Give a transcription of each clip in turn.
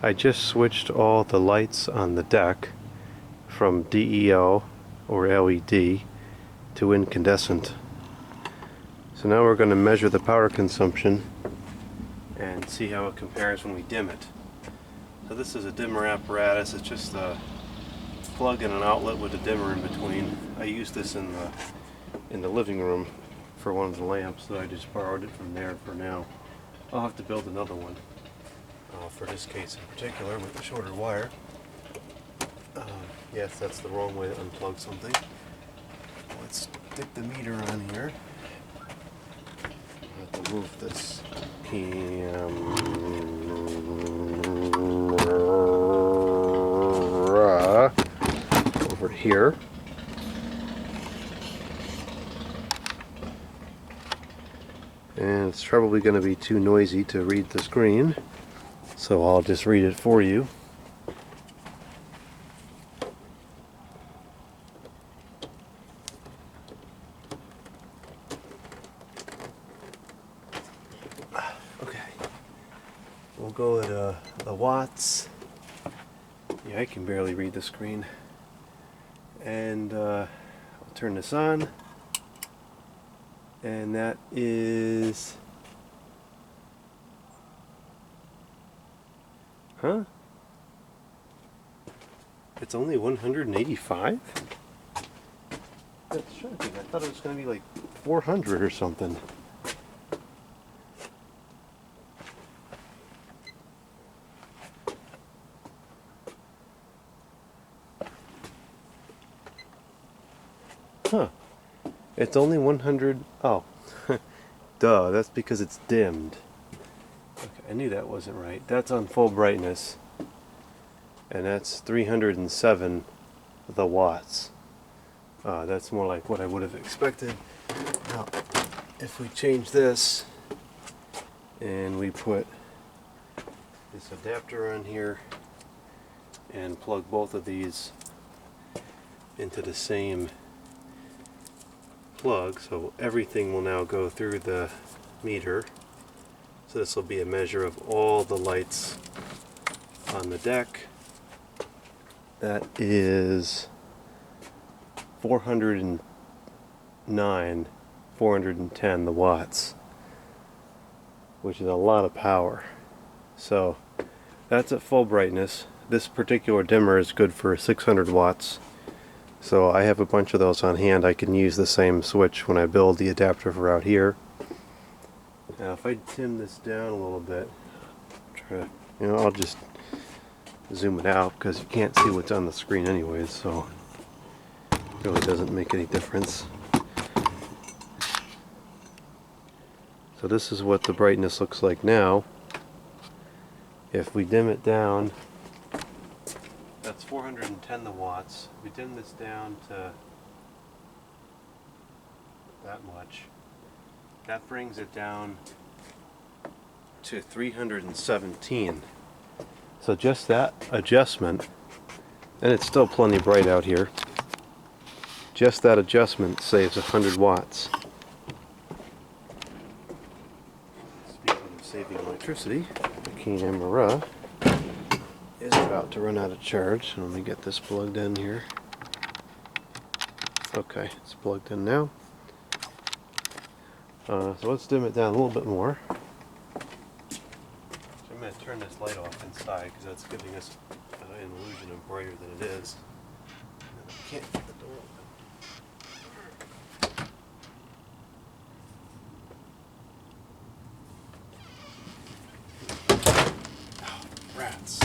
I just switched all the lights on the deck from DEO or LED to incandescent. So now we're going to measure the power consumption and see how it compares when we dim it. So this is a dimmer apparatus. It's just a plug and an outlet with a dimmer in between. I use this in the living room for one of the lamps, so I just borrowed it from there for now. I'll have to build another one for this case in particular with a shorter wire. Yes, that's the wrong way to unplug something. Let's stick the meter on here. I have to move this camera over here. And it's probably going to be too noisy to read the screen, so I'll just read it for you. Okay, we'll go at the watts. Yeah, I can barely read the screen. And I'll turn this on. And that is... Huh? It's only 185? That's shocking. I thought it was going to be like 400 or something. Huh. It's only 100. Oh, duh, that's because it's dimmed. Okay, I knew that wasn't right. That's on full brightness, and that's 307 the watts. That's more like what I would have expected. Now, if we change this and we put this adapter on here and plug both of these into the same plug, so everything will now go through the meter. So this will be a measure of all the lights on the deck. That is 410 the watts, which is a lot of power. So that's at full brightness. This particular dimmer is good for 600 watts. So I have a bunch of those on hand. I can use the same switch when I build the adapter for out here. Now if I dim this down a little bit, I'll just zoom it out because you can't see what's on the screen anyways, so it really doesn't make any difference. So this is what the brightness looks like now. If we dim it down, that's 410 the watts. We dim this down to that much. That brings it down to 317. So just that adjustment, and it's still plenty bright out here, just that adjustment saves 100 watts. Speaking of saving electricity, the camera is about to run out of charge, so let me get this plugged in here. Okay, it's plugged in now. So let's dim it down a little bit more. So I'm going to turn this light off inside because that's giving us an illusion of brighter than it is. And I can't get the door open. Oh, rats.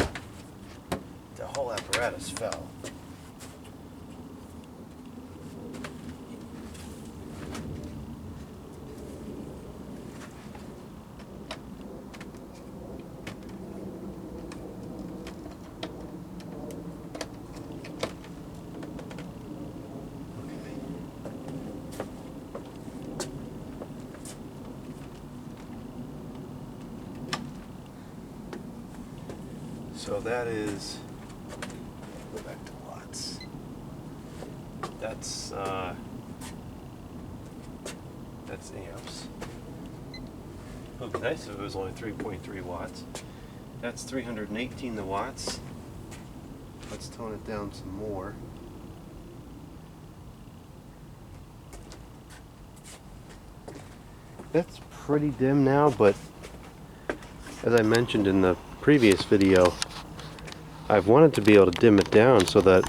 The whole apparatus fell. So that is, go back to watts. That's amps. It would be nice if it was only 3.3 watts. That's 318 the watts. Let's tone it down some more. That's pretty dim now, but as I mentioned in the previous video, I've wanted to be able to dim it down so that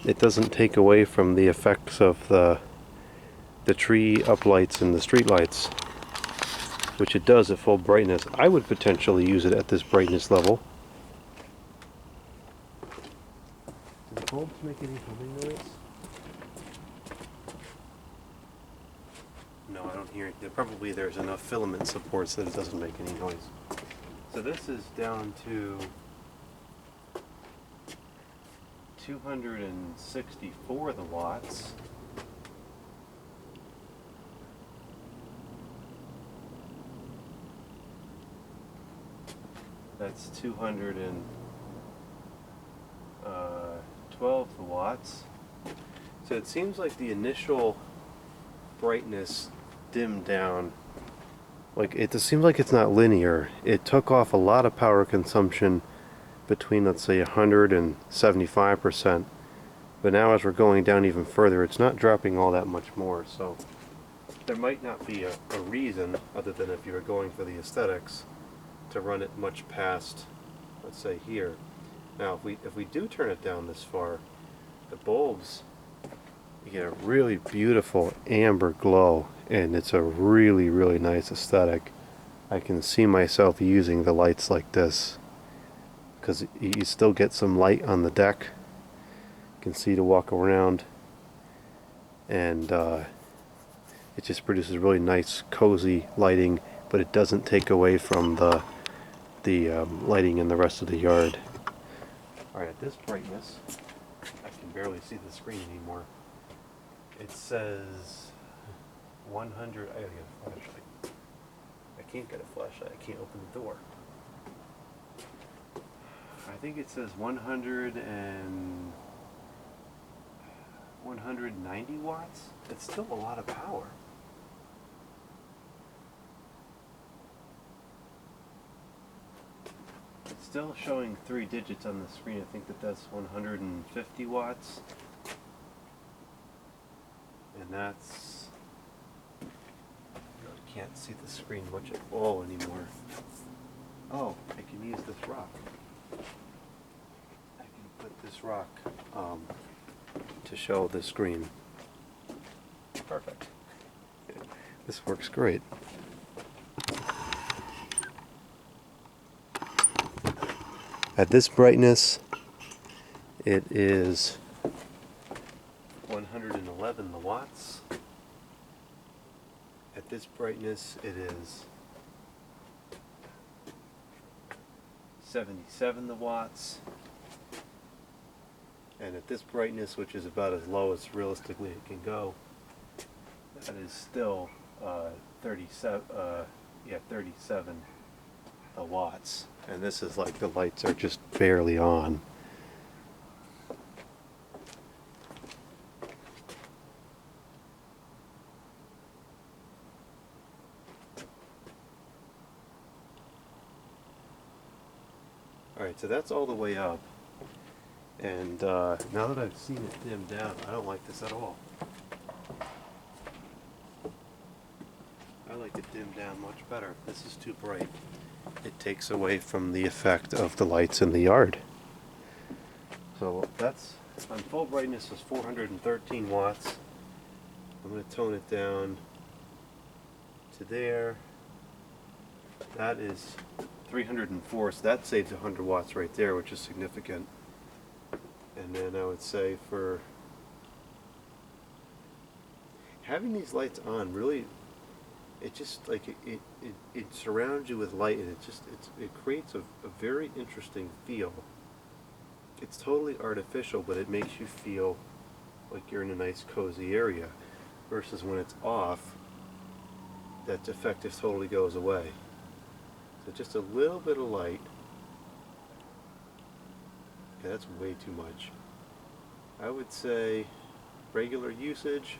it doesn't take away from the effects of the tree uplights and the street lights, which it does at full brightness. I would potentially use it at this brightness level. Do the bulbs make any humming noise? No, I don't hear it. Probably there's enough filament support so that it doesn't make any noise. So this is down to 264 the watts. That's 212 the watts. So it seems like the initial brightness dimmed down. Like it just seems like it's not linear. It took off a lot of power consumption between, let's say, 100 and 75%. But now as we're going down even further, it's not dropping all that much more. So there might not be a reason, other than if you were going for the aesthetics, to run it much past, let's say, here. Now if we do turn it down this far, the bulbs, you get a really beautiful amber glow, and it's a really, really nice aesthetic. I can see myself using the lights like this because you still get some light on the deck. You can see to walk around, and it just produces really nice cozy lighting, but it doesn't take away from the lighting in the rest of the yard. Alright, at this brightness, I can barely see the screen anymore. It says 100. I gotta get a flashlight. I can't get a flashlight. I can't open the door. I think it says 190 watts. It's still a lot of power. It's still showing 3 digits on the screen. I think that's 150 watts. And that's, I really can't see the screen much at all anymore. Oh, I can use this rock. I can put this rock to show the screen. Perfect. This works great. At this brightness, it is 111 the watts. At this brightness, it is 77 the watts. And at this brightness, which is about as low as realistically it can go, that is still 37 the watts. And this is like the lights are just barely on. Alright, so that's all the way up. And now that I've seen it dim down, I don't like this at all. I like it dimmed down much better. This is too bright. It takes away from the effect of the lights in the yard. So that's, on full brightness, is 413 watts. I'm going to tone it down to there. That is 304, so that saves 100 watts right there, which is significant. And then I would say for having these lights on, really, it just like it surrounds you with light, and it creates a very interesting feel. It's totally artificial, but it makes you feel like you're in a nice cozy area, versus when it's off, that effect just totally goes away. So just a little bit of light. Okay, that's way too much. I would say regular usage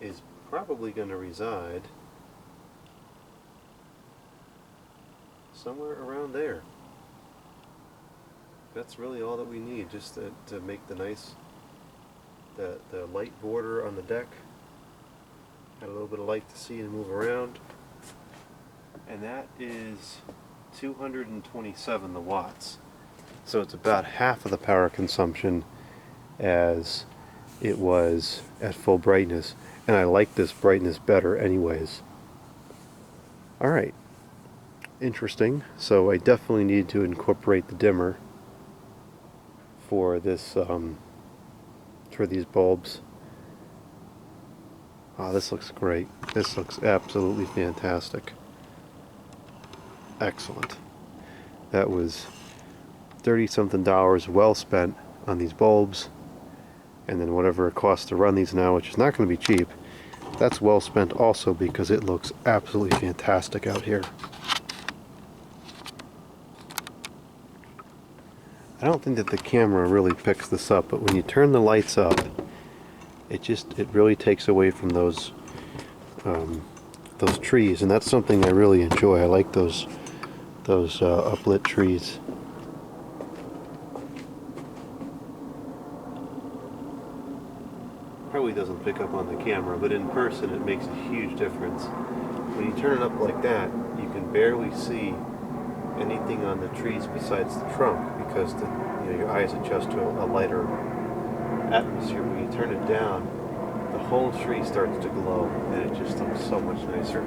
is probably going to reside somewhere around there. That's really all that we need, just to make the nice, the light border on the deck. Got a little bit of light to see and move around. And that is 227 the watts. So it's about half of the power consumption as it was at full brightness. And I like this brightness better anyways. Alright, interesting. So I definitely need to incorporate the dimmer for this, for these bulbs. Oh, this looks great. This looks absolutely fantastic. Excellent. That was $30-something well spent on these bulbs, and then whatever it costs to run these now, which is not going to be cheap, that's well spent also because it looks absolutely fantastic out here. I don't think that the camera really picks this up, but when you turn the lights up, it really takes away from those trees, and that's something I really enjoy. I like those uplit trees. Probably doesn't pick up on the camera, but in person it makes a huge difference. When you turn it up like that, you can barely see anything on the trees besides the trunk because your eyes adjust to a lighter atmosphere. When you turn it down, the whole tree starts to glow, and it just looks so much nicer.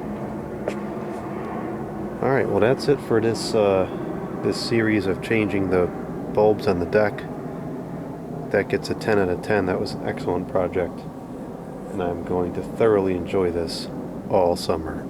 Alright, well that's it for this this series of changing the bulbs on the deck. That gets a 10 out of 10. That was an excellent project, and I'm going to thoroughly enjoy this all summer.